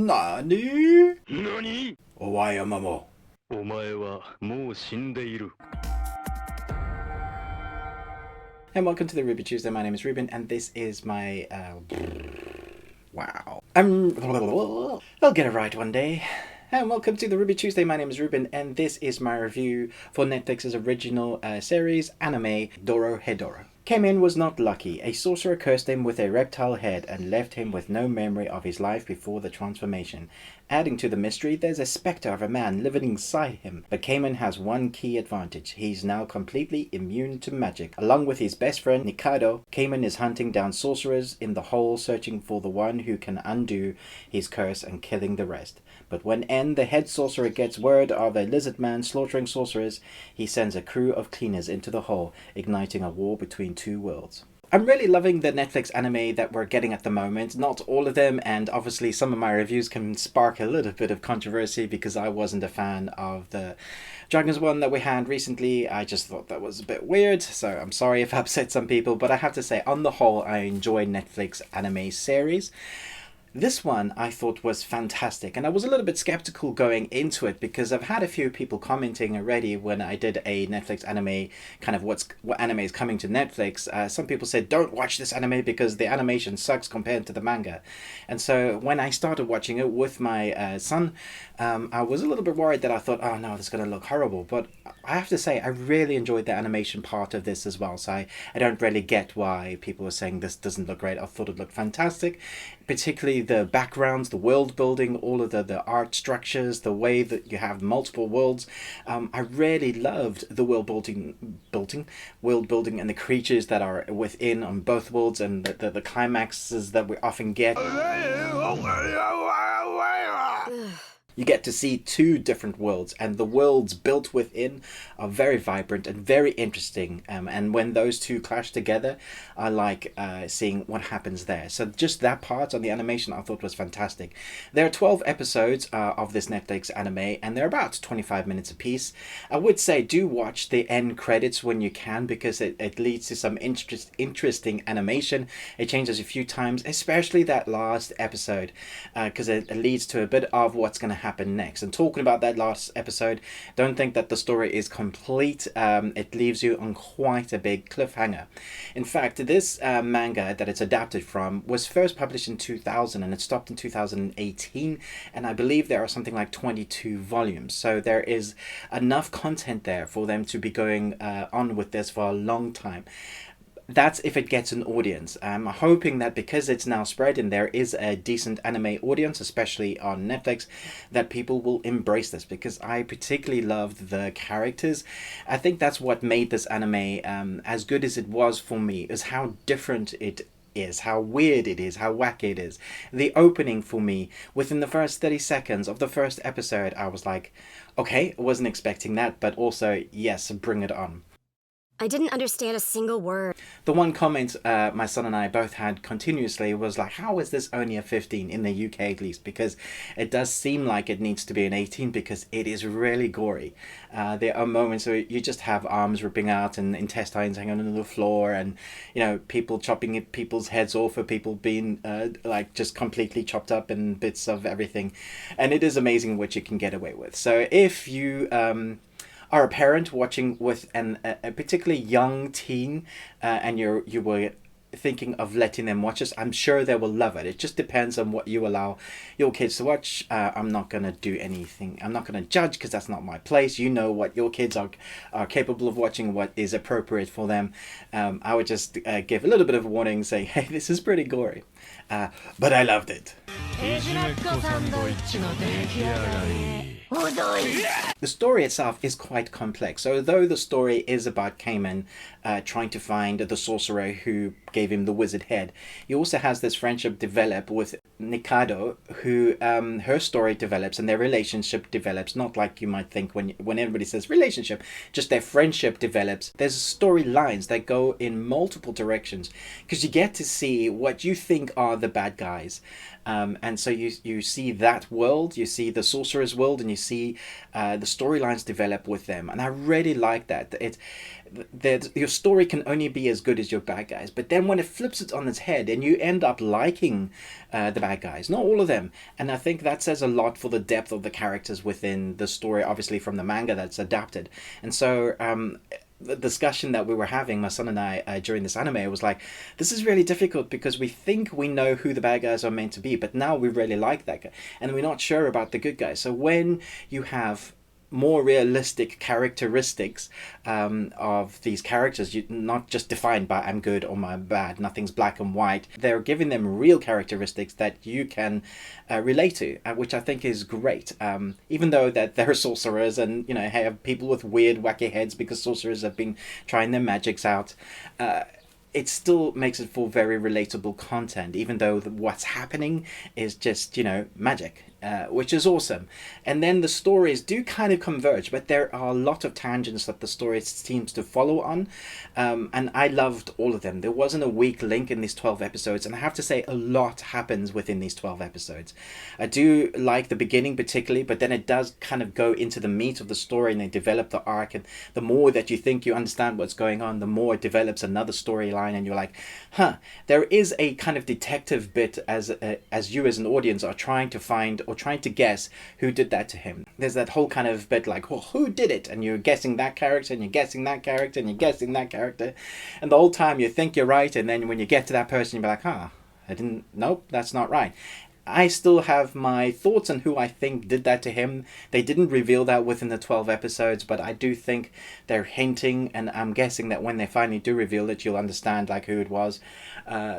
NANI? 何 Owayo mamo. お前はもう死んでいる。 And welcome to the Ruby Tuesday. My name is Ruben, and this is my wow. I'll get it right one day. And welcome to the Ruby Tuesday. My name is Ruben, and this is my review for Netflix's original series, anime Dorohedoro. Caiman was not lucky. A sorcerer cursed him with a reptile head and left him with no memory of his life before the transformation. Adding to the mystery, there's a spectre of a man living inside him. But Caiman has one key advantage. He's now completely immune to magic. Along with his best friend Nikaidou, Caiman is hunting down sorcerers in the hole, searching for the one who can undo his curse and killing the rest. But when N, the head sorcerer, gets word of a lizard man slaughtering sorcerers, he sends a crew of cleaners into the hole, igniting a war between two worlds. I'm really loving the Netflix anime that we're getting at the moment. Not all of them, and obviously some of my reviews can spark a little bit of controversy because I wasn't a fan of the Dragons one that we had recently. I just thought that was a bit weird, so I'm sorry if I upset some people, but I have to say, on the whole, I enjoy Netflix anime series. This one I thought was fantastic, and I was a little bit skeptical going into it because I've had a few people commenting already when I did a Netflix anime, kind of what anime is coming to Netflix. Some people said, don't watch this anime because the animation sucks compared to the manga. And so when I started watching it with my son, I was a little bit worried that I thought, oh no, this is going to look horrible. But I have to say, I really enjoyed the animation part of this as well. So I don't really get why people were saying this doesn't look great. I thought it looked fantastic, particularly the backgrounds, the world building, all of the art structures, the way that you have multiple worlds. I really loved the world building and the creatures that are within on both worlds, and the climaxes that we often get. You get to see two different worlds, and the worlds built within are very vibrant and very interesting. And when those two clash together, I like seeing what happens there. So just that part on the animation I thought was fantastic. There are 12 episodes of this Netflix anime, and they're about 25 minutes apiece. I would say do watch the end credits when you can, because it leads to some interesting animation. It changes a few times, especially that last episode, because it leads to a bit of what's going to happen next. And talking about that last episode, don't think that the story is complete. It leaves you on quite a big cliffhanger. In fact, this manga that it's adapted from was first published in 2000, and it stopped in 2018, and I believe there are something like 22 volumes, so there is enough content there for them to be going on with this for a long time. That's if it gets an audience. I'm hoping that because it's now spread and there is a decent anime audience, especially on Netflix, that people will embrace this, because I particularly loved the characters. I think that's what made this anime as good as it was for me, is how different it is, how weird it is, how wacky it is. The opening for me, within the first 30 seconds of the first episode, I was like, okay, I wasn't expecting that, but also, yes, bring it on. I didn't understand a single word. The one comment my son and I both had continuously was like, how is this only a 15 in the UK at least? Because it does seem like it needs to be an 18, because it is really gory. There are moments where you just have arms ripping out and intestines hanging on the floor, and people chopping people's heads off, or people being like just completely chopped up in bits of everything. And it is amazing what you can get away with. So if you are a parent watching with a particularly young teen, and you were thinking of letting them watch this, I'm sure they will love it. It just depends on what you allow your kids to watch. I'm not going to do anything. I'm not going to judge, because that's not my place. You know what your kids are capable of watching, what is appropriate for them. I would just give a little bit of a warning, saying, hey, this is pretty gory. But I loved it. The story itself is quite complex. So although the story is about Caiman trying to find the sorcerer who gave him the wizard head, he also has this friendship develop with Nikaidou, who her story develops and their relationship develops, not like you might think when everybody says relationship, just their friendship develops. There's storylines that go in multiple directions, because you get to see what you think are the bad guys, And so you see that world, you see the Sorcerers world, and you see the storylines develop with them. And I really like that. Your story can only be as good as your bad guys, but then when it flips it on its head and you end up liking the bad guys, not all of them, and I think that says a lot for the depth of the characters within the story, obviously from the manga that's adapted. And so the discussion that we were having, my son and I, during this anime, was like, this is really difficult because we think we know who the bad guys are meant to be, but now we really like that guy, and we're not sure about the good guys. So when you have more realistic characteristics of these characters, not just defined by I'm good or I'm bad, nothing's black and white, they're giving them real characteristics that you can relate to, which I think is great. Even though that they're sorcerers and have people with weird wacky heads because sorcerers have been trying their magics out, it still makes it for very relatable content, even though what's happening is just magic, which is awesome. And then the stories do kind of converge, but there are a lot of tangents that the story seems to follow on, and I loved all of them. There wasn't a weak link in these 12 episodes, and I have to say a lot happens within these 12 episodes. I do like the beginning particularly, but then it does kind of go into the meat of the story, and they develop the arc, and the more that you think you understand what's going on, the more it develops another storyline, and you're like, there is a kind of detective bit as you as an audience are trying to find or trying to guess who did that to him. There's that whole kind of bit like, well, who did it? And you're guessing that character, and you're guessing that character, and you're guessing that character, and the whole time you think you're right, and then when you get to that person, you're like, nope, that's not right. I still have my thoughts on who I think did that to him. They didn't reveal that within the 12 episodes, but I do think they're hinting, and I'm guessing that when they finally do reveal it, you'll understand who it was.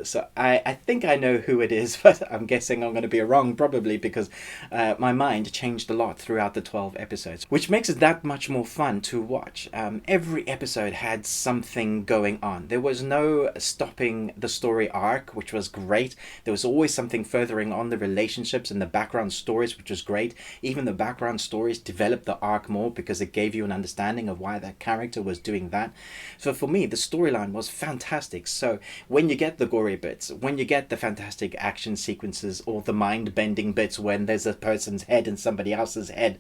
So I think I know who it is, but I'm guessing I'm going to be wrong probably because my mind changed a lot throughout the 12 episodes, which makes it that much more fun to watch. Every episode had something going on. There was no stopping the story arc, which was great. There was always something furthering on the relationships and the background stories, which was great. Even the background stories developed the arc more because it gave you an understanding of why that character was doing that. So for me, the storyline was fantastic. So when you get the gory bits, when you get the fantastic action sequences or the mind-bending bits when there's a person's head in somebody else's head,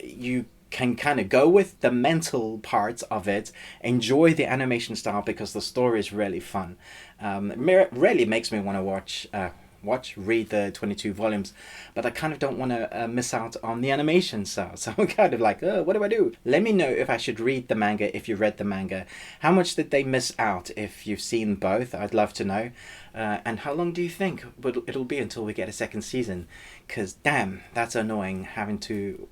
you can kind of go with the mental parts of it, enjoy the animation style because the story is really fun. It really makes me want to read the 22 volumes, but I kind of don't want to miss out on the animation style. So I'm kind of like, what do I do? Let me know if I should read the manga, if you read the manga. How much did they miss out if you've seen both? I'd love to know. And how long do you think it'll be until we get a second season? Because damn, that's annoying having to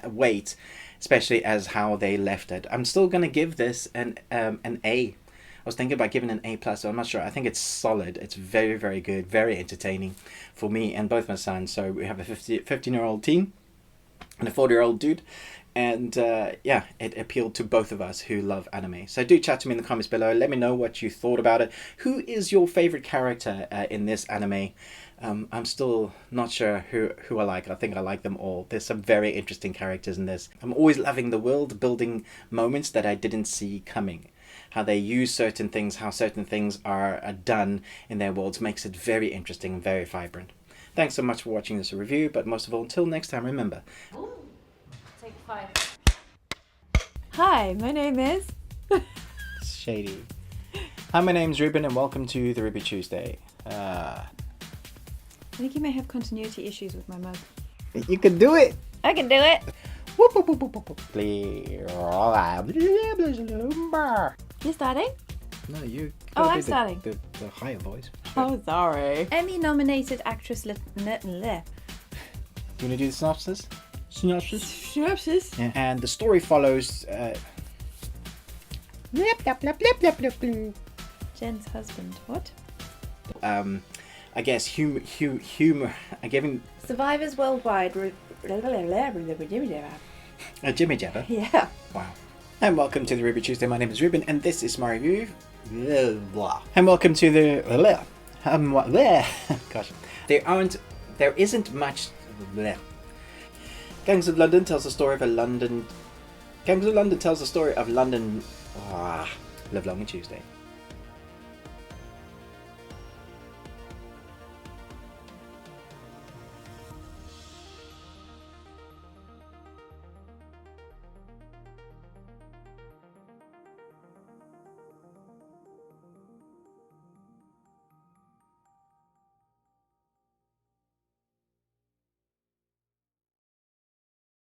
wait, especially as how they left it. I'm still going to give this an A. I was thinking about giving an A+, so I'm not sure. I think it's solid. It's very, very good, very entertaining for me and both my sons. So we have a 15-year-old teen and a 40-year-old dude. And it appealed to both of us who love anime. So do chat to me in the comments below. Let me know what you thought about it. Who is your favorite character in this anime? I'm still not sure who I like. I think I like them all. There's some very interesting characters in this. I'm always loving the world building moments that I didn't see coming. How they use certain things, how certain things are done in their worlds makes it very interesting and very vibrant. Thanks so much for watching this review, but most of all, until next time, remember. Ooh, take 5. Hi, my name is... Shady. Hi, my name's Ruben and welcome to the Ruby Tuesday. I think you may have continuity issues with my mug. You can do it! I can do it! Whoop, whoop, whoop, whoop, whoop. You starting? No, you. Oh, I'm starting. The higher voice. Oh, sorry. Emmy-nominated actress... You want to do the synopsis? Synopsis? Yeah. And the story follows... Jen's husband. What? I guess humor. I gave him... Survivors worldwide. A Jimmy Jabber. Yeah. Wow. And welcome to the Ruby Tuesday. My name is Ruben, and this is my review. And welcome to the... Gosh. There isn't much... Gangs of London tells the story of London... Gangs of London tells the story of London... Live long and Tuesday.